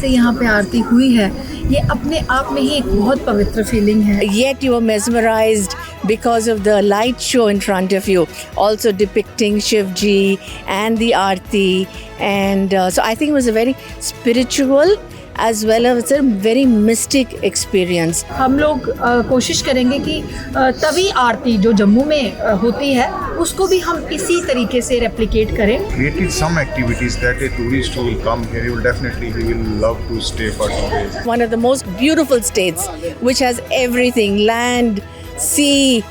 से यहाँ पे आरती हुई है, ये अपने आप में ही एक बहुत पवित्र फीलिंग है. Yet you were mesmerized because of the light show in front of you, also depicting Shivji and the Aarti. And so I think it was a very spiritual as well as a very mystic experience. हम लोग कोशिश करेंगे कि तभी आरती जो जम्मू में होती है उसको भी हम इसी तरीके से रेप्लिकेट करें. Created some activities that a tourist who will come here, he will love to stay for 2 days. One of the most beautiful states which has everything, land, sea,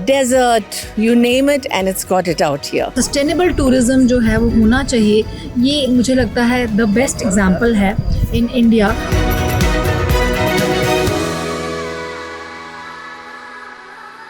desert, you name it, and it's got it out here. Sustainable tourism जो है वो होना चाहिए, ये मुझे लगता है the best example है इन इंडिया.